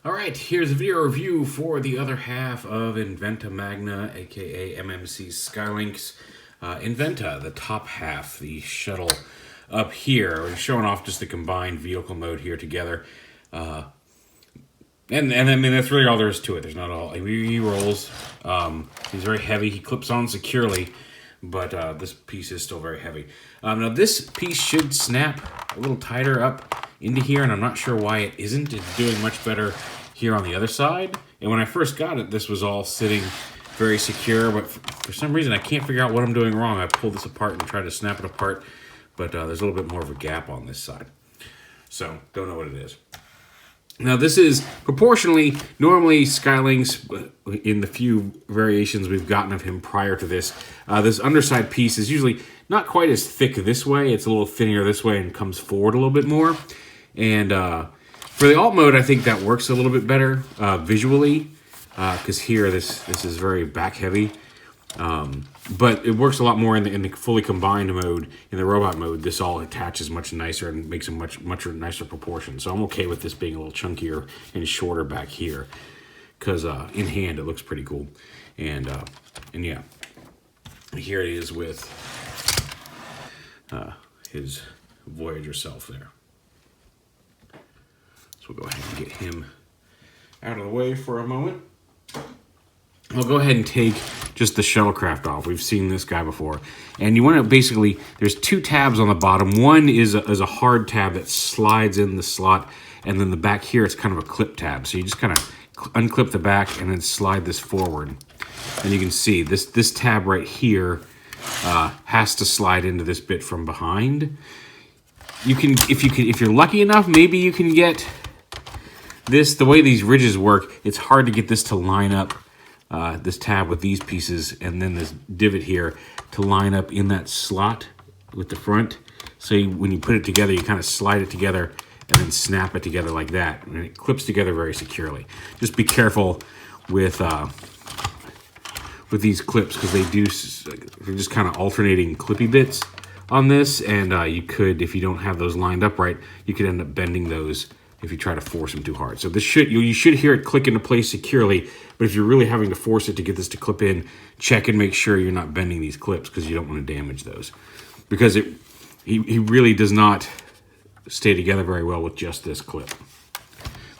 Alright, here's a video review for the other half of INVENTA Magna, aka MMC Skylink's INVENTA, the top half, the shuttle up here. We're showing off just the combined vehicle mode here together. And I mean, that's really all there is to it. There's not all. He rolls. He's very heavy. He clips on securely, but this piece is still very heavy. Now, this piece should snap a little tighter up into here, and I'm not sure why it isn't. It's doing much better here on the other side. And when I first got it, this was all sitting very secure, but for some reason, I can't figure out what I'm doing wrong. I pulled this apart and tried to snap it apart, but there's a little bit more of a gap on this side. So, don't know what it is. Now, this is proportionally, normally Skylink's, in the few variations we've gotten of him prior to this, this underside piece is usually not quite as thick this way. It's a little thinner this way and comes forward a little bit more. And for the alt mode, I think that works a little bit better visually, because here this is very back heavy. But it works a lot more in the fully combined mode. In the robot mode, this all attaches much nicer and makes a much nicer proportion. So I'm okay with this being a little chunkier and shorter back here, because in hand it looks pretty cool. And yeah, here it is with his Voyager self there. So we'll go ahead and get him out of the way for a moment. I'll go ahead and take just the shuttlecraft off. We've seen this guy before. And you want to basically, there's two tabs on the bottom. One is a hard tab that slides in the slot, and then the back here, it's kind of a clip tab. So you just kind of unclip the back and then slide this forward. And you can see this tab right here has to slide into this bit from behind. You can, if you're lucky enough, maybe you can get this, the way these ridges work, it's hard to get this to line up, this tab with these pieces, and then this divot here to line up in that slot with the front. So when you put it together, you kind of slide it together and then snap it together like that, and it clips together very securely. Just be careful with these clips, because they're just kind of alternating clippy bits on this, and you could, if you don't have those lined up right, you could end up bending those if you try to force them too hard. So this you should hear it click into place securely, but if you're really having to force it to get this to clip in, check and make sure you're not bending these clips, because you don't want to damage those. Because he really does not stay together very well with just this clip.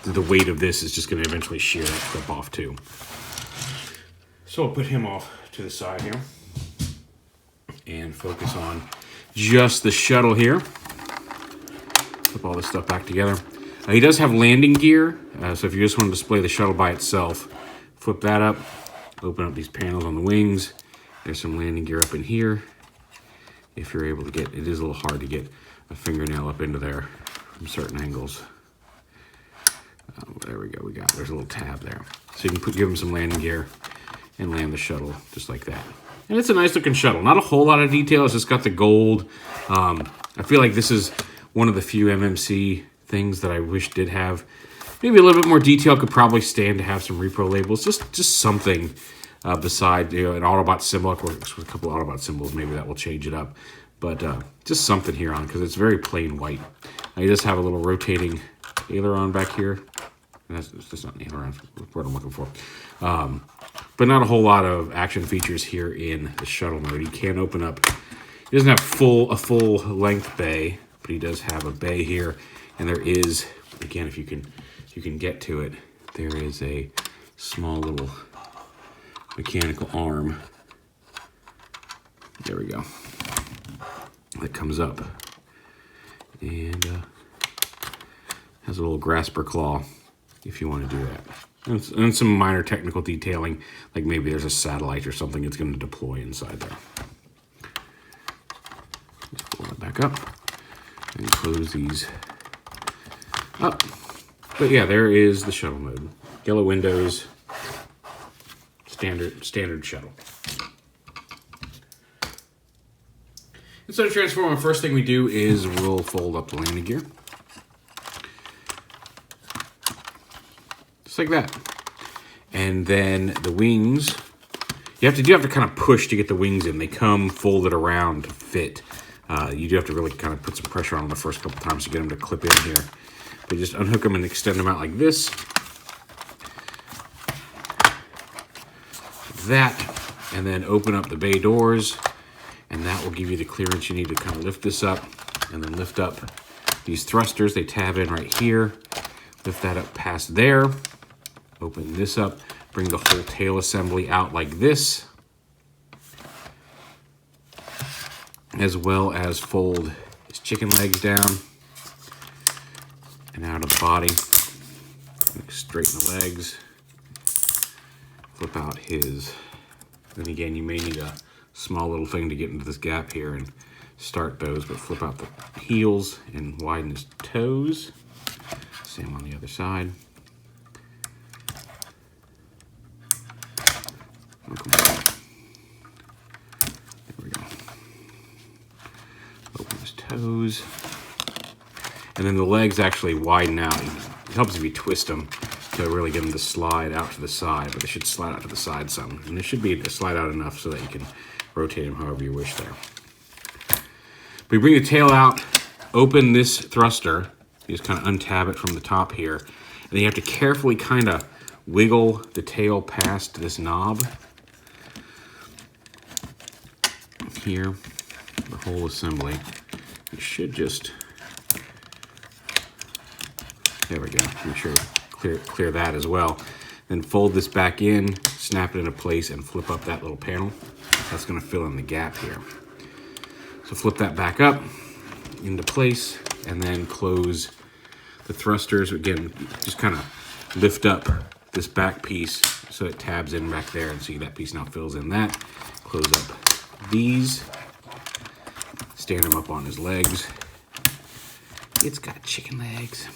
The weight of this is just going to eventually shear that clip off too. So I'll put him off to the side here and focus on just the shuttle here. Put all this stuff back together. He does have landing gear, so if you just want to display the shuttle by itself, flip that up, open up these panels on the wings. There's some landing gear up in here. If you're able to get, it is a little hard to get a fingernail up into there from certain angles. There we go, there's a little tab there. So you can give him some landing gear and land the shuttle just like that. And it's a nice looking shuttle. Not a whole lot of detail, it's just got the gold. I feel like this is one of the few MMC things that I wish did have maybe a little bit more detail. Could probably stand to have some repro labels, just something beside, you know, an Autobot symbol. Of course, with a couple of Autobot symbols, maybe that will change it up, but just something here on, because it's very plain white. He does have a little rotating aileron back here. That's not an aileron, that's what I'm looking for. But not a whole lot of action features here in the shuttle mode. He can open up. He doesn't have a full length bay, but he does have a bay here. And there is, again, if you can get to it, there is a small little mechanical arm. There we go. That comes up and has a little grasper claw if you want to do that. And some minor technical detailing, like maybe there's a satellite or something it's going to deploy inside there. Just pull that back up and close these up. But yeah, there is the shuttle mode. Yellow windows, standard shuttle. Instead of transforming, first thing we do is we'll fold up the landing gear. Just like that. And then the wings, you do have to kind of push to get the wings in. They come folded around to fit. You do have to really kind of put some pressure on them the first couple times to get them to clip in here. But just unhook them and extend them out like this. that, and then open up the bay doors, and that will give you the clearance you need to kind of lift this up, and then lift up these thrusters. They tab in right here. Lift that up past there. Open this up. Bring the whole tail assembly out like this, as well as fold his chicken legs down and out of the body. Straighten the legs. Flip out his, then again, you may need a small little thing to get into this gap here and start those, but flip out the heels and widen his toes. Same on the other side. There we go. Open his toes. And then the legs actually widen out. It helps if you twist them to really get them to slide out to the side, but they should slide out to the side some. And it should be to slide out enough so that you can rotate them however you wish there. We bring the tail out, open this thruster. You just kind of untab it from the top here. And then you have to carefully kind of wiggle the tail past this knob here, the whole assembly. You should just, there we go. Make sure clear that as well. Then fold this back in, snap it into place, and flip up that little panel. That's going to fill in the gap here. So flip that back up into place, and then close the thrusters. Again, just kind of lift up this back piece so it tabs in back there, and see that piece now fills in that. Close up these, stand him up on his legs. It's got chicken legs.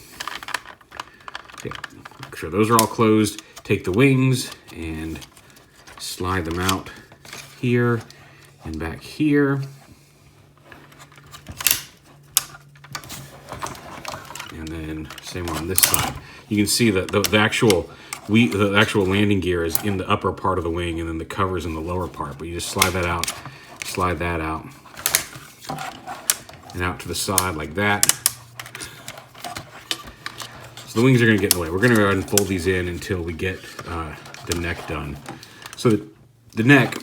Okay, make sure those are all closed. Take the wings and slide them out here and back here. And then same on this side. You can see that the actual landing gear is in the upper part of the wing, and then the cover's in the lower part. But you just slide that out, slide that out, and out to the side like that. So the wings are going to get in the way. We're going to go ahead and fold these in until we get the neck done. So the neck,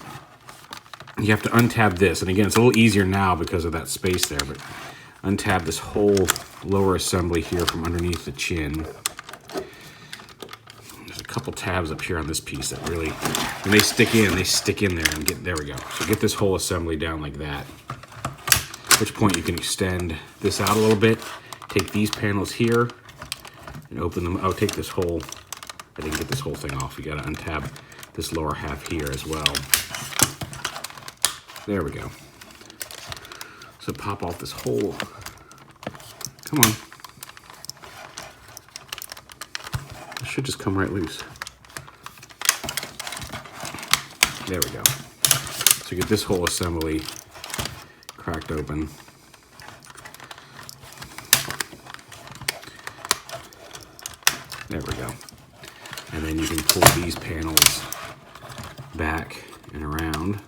you have to untab this. And again, it's a little easier now because of that space there, but untab this whole lower assembly here from underneath the chin. There's a couple tabs up here on this piece that really, when they stick in there and get, there we go. So get this whole assembly down like that. At which point you can extend this out a little bit. Take these panels here and open them. Oh, take this whole, I didn't get this whole thing off. You gotta untab this lower half here as well. There we go. So pop off this whole, come on. It should just come right loose. There we go. So get this whole assembly cracked open. There we go. And then you can pull these panels back and around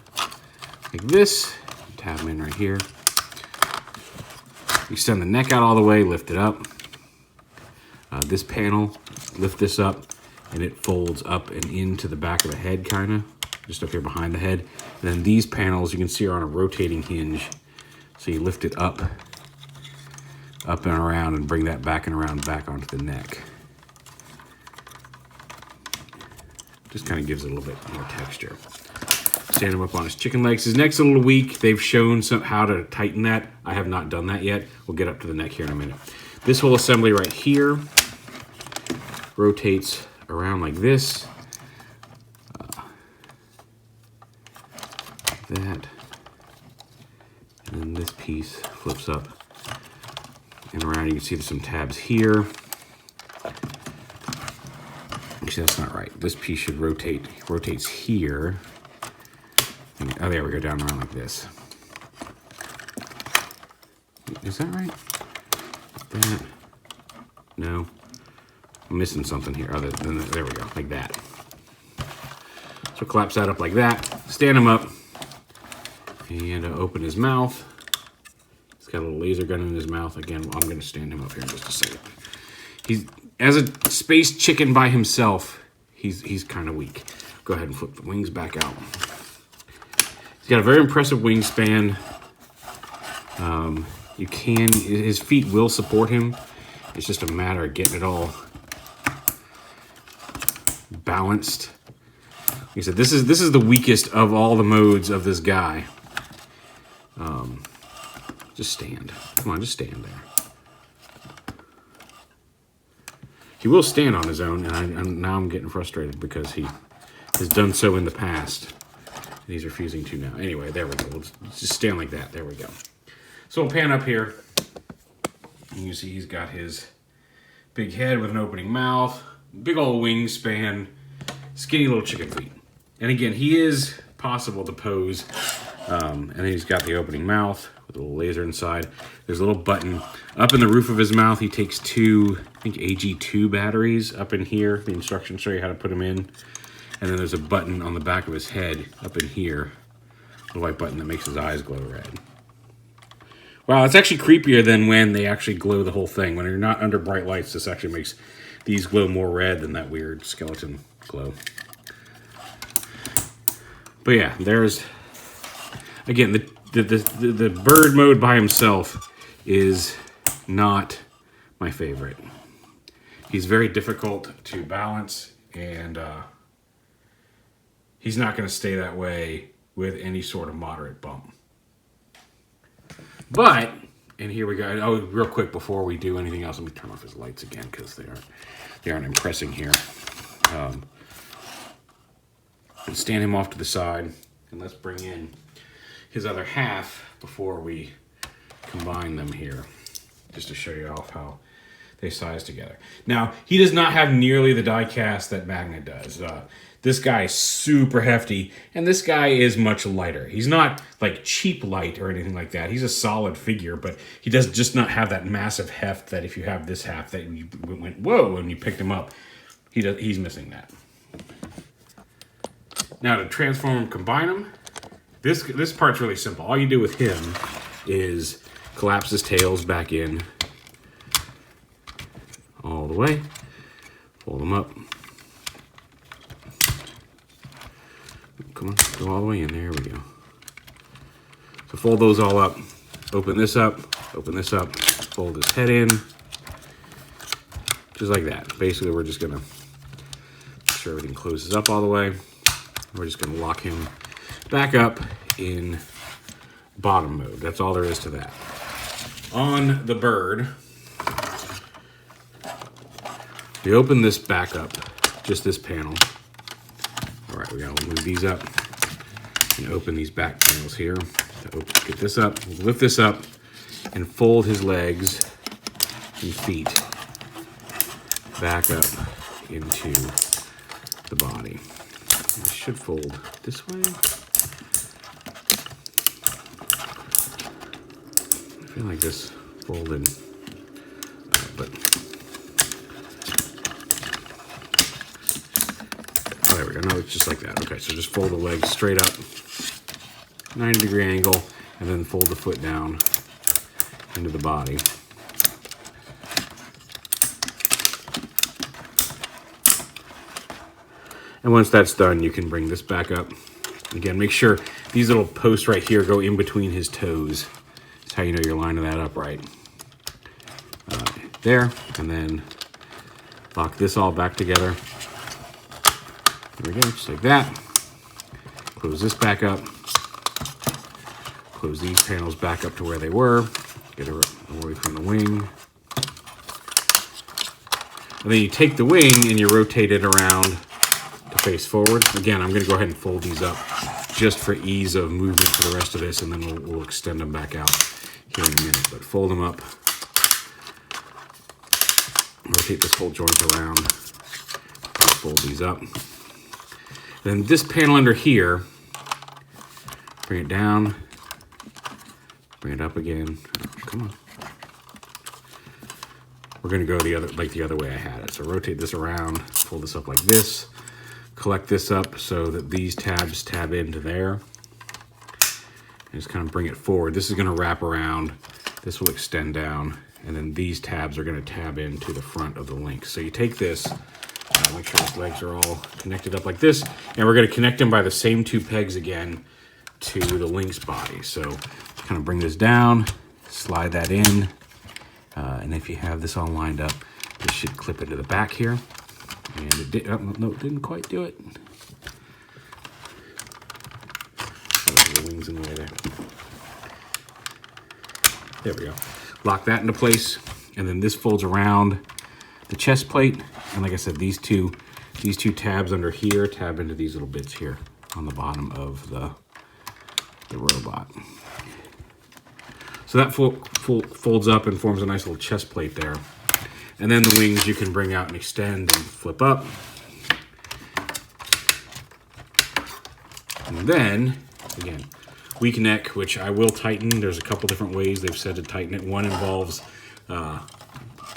like this. Tab them in right here. Extend the neck out all the way, lift it up. This panel, lift this up, and it folds up and into the back of the head, kind of, just up here behind the head. And then these panels, you can see, are on a rotating hinge. So you lift it up and around, and bring that back and around back onto the neck. Just kind of gives it a little bit more texture. Stand him up on his chicken legs. His neck's a little weak. They've shown how to tighten that. I have not done that yet. We'll get up to the neck here in a minute. This whole assembly right here rotates around like this. That. And then this piece flips up and around. You can see there's some tabs here. Actually, that's not right. This piece should rotate. It rotates here. Oh, there we go, down around like this. Is that right? That? No. I'm missing something here. Other than there we go, like that. So collapse that up like that. Stand him up. And open his mouth. He's got a little laser gun in his mouth. Again, I'm going to stand him up here in just a second. He's, as a space chicken by himself, he's kind of weak. go ahead and flip the wings back out. He's got a very impressive wingspan. His feet will support him. It's just a matter of getting it all balanced. Like I said, this is the weakest of all the modes of this guy. Just stand. Come on, just stand there. He will stand on his own, and now I'm getting frustrated because he has done so in the past. And he's refusing to now. Anyway, there we go. Let's just stand like that. There we go. So we'll pan up here. And you see he's got his big head with an opening mouth, big old wingspan, skinny little chicken feet. And again, he is possible to pose. And then he's got the opening mouth with a little laser inside. There's a little button up in the roof of his mouth. He takes two, I think, AG2 batteries up in here. The instructions show you how to put them in. And then there's a button on the back of his head up in here. A white button that makes his eyes glow red. Wow, it's actually creepier than when they actually glow the whole thing. When you're not under bright lights, this actually makes these glow more red than that weird skeleton glow. But yeah, there's... Again, the bird mode by himself is not my favorite. He's very difficult to balance, and he's not going to stay that way with any sort of moderate bump. But, and here we go. Oh, real quick before we do anything else, let me turn off his lights again because they aren't impressing here. Stand him off to the side, and let's bring in his other half before we combine them here, just to show you off how they size together. Now, he does not have nearly the die cast that Magna does. This guy is super hefty, and this guy is much lighter. He's not like cheap light or anything like that. He's a solid figure, but he does just not have that massive heft that if you have this half that you went, whoa, when you picked him up, he's missing that. Now to transform and combine them, this part's really simple. All you do with him is collapse his tails back in all the way, fold them up. Come on, go all the way in. There we go. So fold those all up. Open this up, fold his head in. Just like that. Basically, we're just gonna make sure everything closes up all the way. We're just gonna lock him back up in bottom mode. That's all there is to that. On the bird, we open this back up, just this panel. All right, we gotta move these up and open these back panels here. Get this up, lift this up, and fold his legs and feet back up into the body. It should fold this way. I feel like this folded, but oh, there we go. No, it's just like that. Okay, so just fold the legs straight up, 90-degree angle, and then fold the foot down into the body. And once that's done, you can bring this back up. Again, make sure these little posts right here go in between his toes. That's how you know you're lining that up right. There, and then lock this all back together. There we go, just like that. Close this back up. Close these panels back up to where they were. Get her away from the wing. And then you take the wing and you rotate it around to face forward. Again, I'm going to go ahead and fold these up just for ease of movement for the rest of this, and then we'll extend them back out here in a minute. But fold them up. Rotate this whole joint around. Fold these up. Then this panel under here, bring it down, bring it up again. Come on. We're gonna go the other way I had it. So rotate this around, fold this up like this, collect this up so that these tabs tab into there, and just kind of bring it forward. This is gonna wrap around, this will extend down, and then these tabs are gonna tab into the front of the link. So you take this, Make sure his legs are all connected up like this. And we're going to connect them by the same 2 pegs again to the Lynx body. So kind of bring this down, slide that in. And if you have this all lined up, this should clip into the back here. And it did, oh, no, it didn't quite do it. The wings in the way there. There we go. Lock that into place. And then this folds around the chest plate. And like I said, these two tabs under here tab into these little bits here on the bottom of the robot. So that folds up and forms a nice little chest plate there. And then the wings you can bring out and extend and flip up. And then, again, weak neck, which I will tighten. There's a couple different ways they've said to tighten it. One involves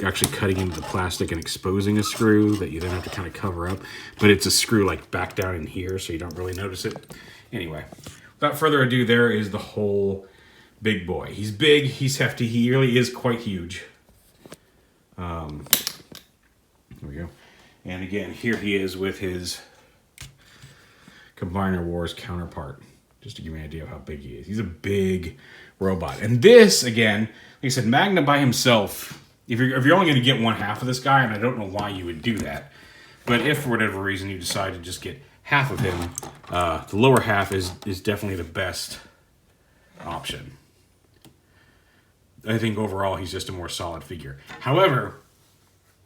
actually cutting into the plastic and exposing a screw that you then have to kind of cover up. But it's a screw like back down in here, so you don't really notice it. Anyway, without further ado, there is the whole big boy. He's big, he's hefty, he really is quite huge. There we go. And again, here he is with his Combiner Wars counterpart, just to give you an idea of how big he is. He's a big robot. And this, again, like I said, Magna by himself, if you're only going to get one half of this guy, and I don't know why you would do that, but if for whatever reason you decide to just get half of him, the lower half is definitely the best option. I think overall he's just a more solid figure. However,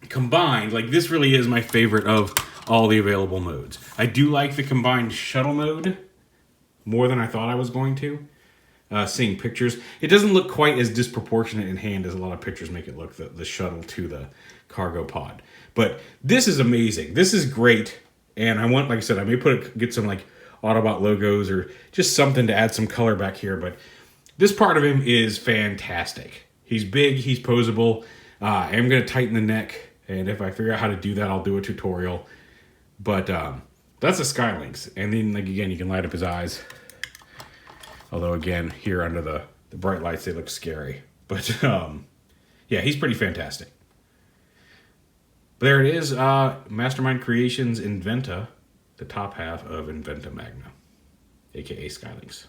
combined, like this really is my favorite of all the available modes. I do like the combined shuttle mode more than I thought I was going to. Seeing pictures, it doesn't look quite as disproportionate in hand as a lot of pictures make it look, the shuttle to the cargo pod. But this is amazing. This is great. And I want, like I said, I may get some like Autobot logos or just something to add some color back here. But this part of him is fantastic. He's big, he's posable. I am going to tighten the neck. And if I figure out how to do that, I'll do a tutorial. But that's a Skylynx. And then, like again, you can light up his eyes. Although, again, here under the bright lights, they look scary. But, yeah, he's pretty fantastic. But there it is. Mastermind Creations Inventa, the top half of Inventa Magna, a.k.a. Skylynx.